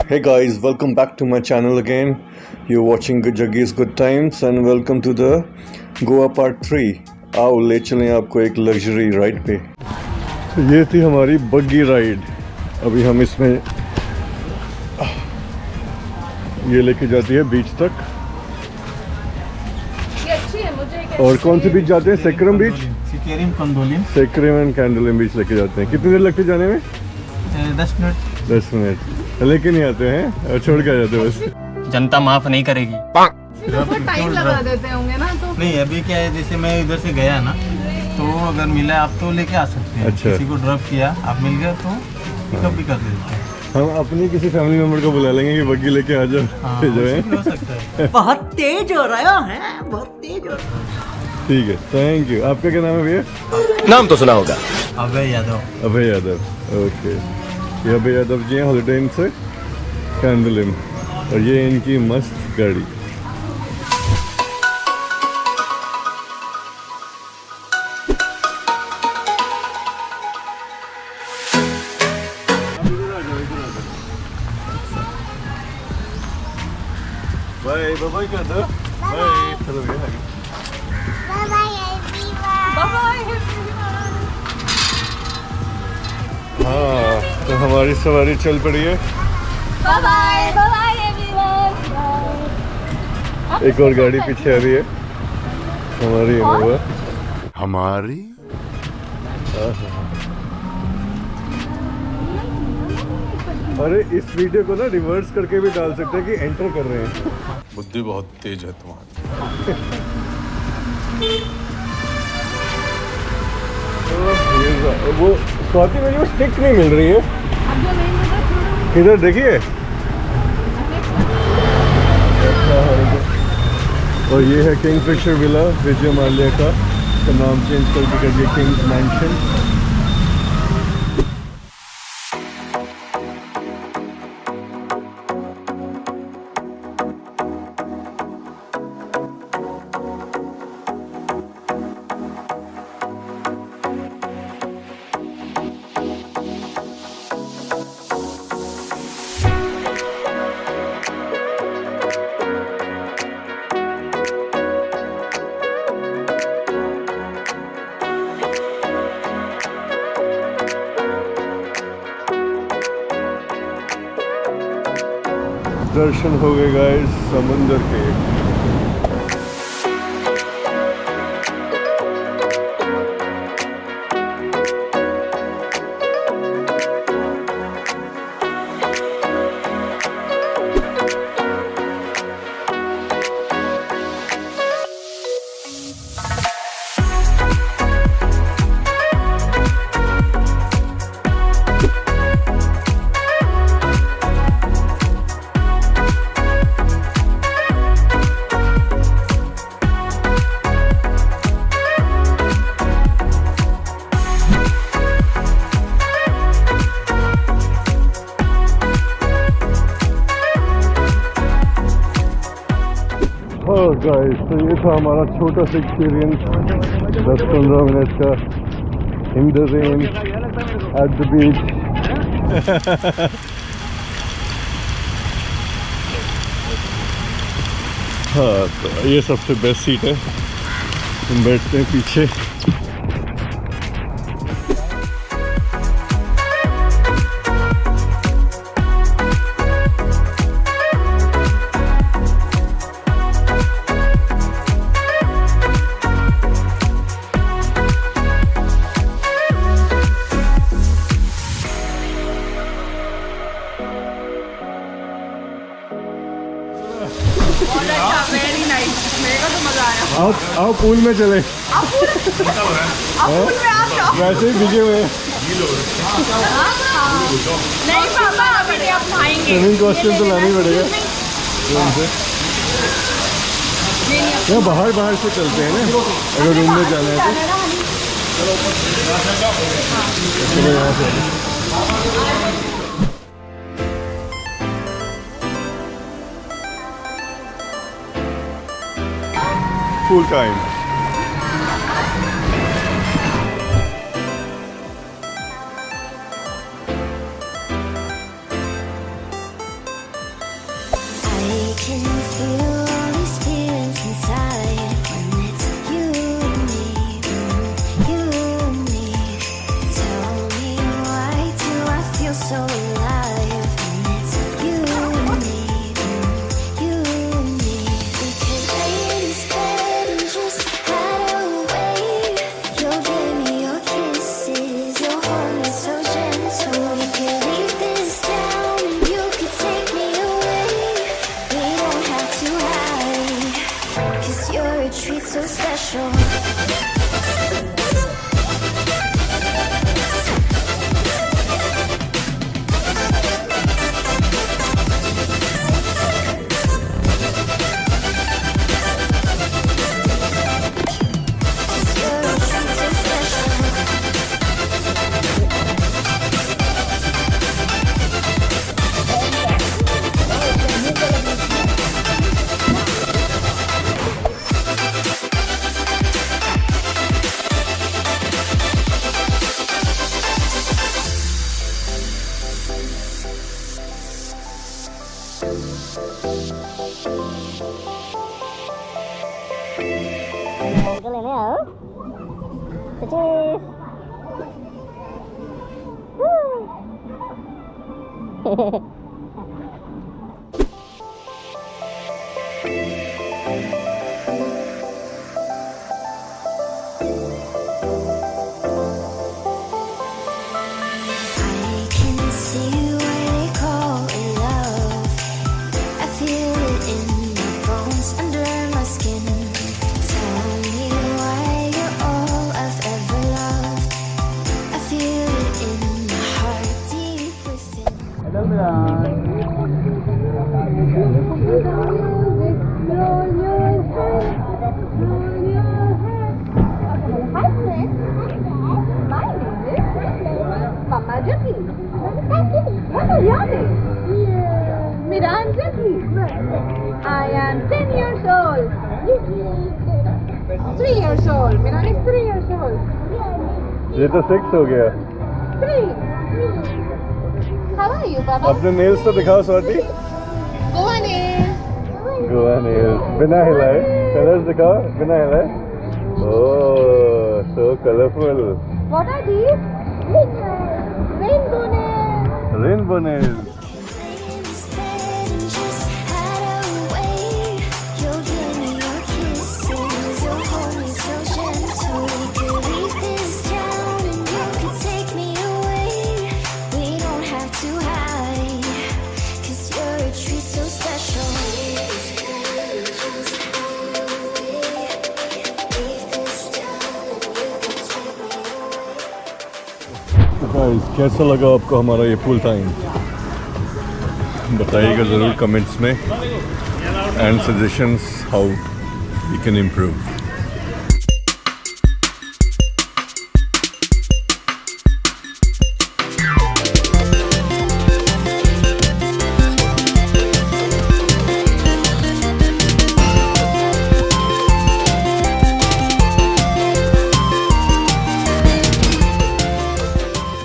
Hey guys, welcome back to my channel again. You're watching Jaggi's Good Times and welcome to the Goa Part 3. आओ ले चलें आपको एक luxury ride पे। ये थी हमारी बग्गी राइड। अभी हम इसमें ये लेके जाती है बीच तक। ये अच्छी है, मुझे और कौन से बीच जाते हैं? सिंक्वेरिम बीच, सिंक्वेरिम एंड कैंडोलिम बीच लेके जाते हैं। कितनी देर लगती है जाने में? 10 मिनट। 10 मिनट लेके नहीं आते हैं और छोड़ के आ जाते हैं बस। जनता माफ नहीं करेगी। टाइम लगा देते होंगे ना तो नहीं, अभी क्या है, जैसे मैं इधर से गया ना, तो अगर मिला आप तो लेके आ सकते हैं। अच्छा। किसी को ड्रॉप किया, आप मिल गए तो पिकअप भी कर देते हैं। हम अपनी किसी फैमिली मेंबर को बुला लेंगे कि बग्गी लेके आ जाओ। हाँ, जो है हो सकता है। बहुत तेज हो रहा है, बहुत तेज हो रहा है। ठीक है, थैंक यू। आपका क्या नाम है भैया? नाम तो सुना होगा। अभय यादव। अभय यादव, ओके। ये अभय यादव जी हैं हॉलीडे इन से कैंडोलिम, और ये इनकी मस्त गाड़ी। बाय बाय कर दो। बाय, चलो भैया आगे। हाँ, तो हमारी सवारी चल पड़ी है। Bye bye bye everyone. एक और गाड़ी पीछे आ रही है, हमारी इनोवा। हमारी अरे इस वीडियो को ना रिवर्स करके भी डाल सकते हैं कि एंटर कर रहे हैं। बुद्धि बहुत तेज है तुम्हारी। वो स्वाति में जो स्टिक नहीं मिल रही है, अब जो नहीं मिल रहा किधर देखिए। और ये है किंगफिशर विला, विजय माल्या का नाम चेंज करके कर दिया किंग्स मैंशन। दर्शन हो गए गाइस समुंदर के। गाइस, तो ये था हमारा छोटा सा एक्सपीरियंस 10-15 मिनट का in the rain at the beach. हाँ, तो ये सबसे बेस्ट सीट है, हम बैठते हैं पीछे। वेरी नाइस, मेरे को तो मजा आया। आओ पूल में चले। वैसे ही भीगे हुए हैं। नहीं पापा, अभी आप खाएंगे। स्विमिंग कॉस्ट्यूम तो लाना ही पड़ेगा। यहाँ बाहर से चलते हैं ना, अगर रूम में जाना है तो। चलो यहाँ से full time. can feel all these feelings inside when it's you and me, you and me. Tell me, why do I feel so alive when it's you and me, you and me? We could lay in this bed and just hide away. You'll give me your kisses, you'll hold me so gentle. We could leave this town and you could take me away. We don't have to hide, 'cause you're a treat so special. Có lên đấy hả? Cheers. I can see why they call it love. I feel it in my bones, under my skin. Tell me why you're all I've ever loved. I feel it in my heart, deep within. Hi friends, my name is Mama Jackie. What are your names? Mira, I'm Jackie. I am 10 years old. 3 years old. Mira is 3 years old. ये तो 6 हो गया. 3. How are you, Baba? अपने nails तो दिखाओ Swati. Goa nails. Goa nails बिना हिलाए. Colours दिखाओ बिना हिलाए. Oh, so colorful. What are these? Rainbow nails. Rainbow nails. Lay in this bed and just hide away. You'll give me your kisses, you'll hold me so gentle. We could leave this town and you could take me away. We don't have to hide, 'cause you're a treat so special. Leave this town and you could take me away. Guys कैसा लगा आपको हमारा ये full time? बताइएगा ज़रूर comments में, and suggestions how we can improve.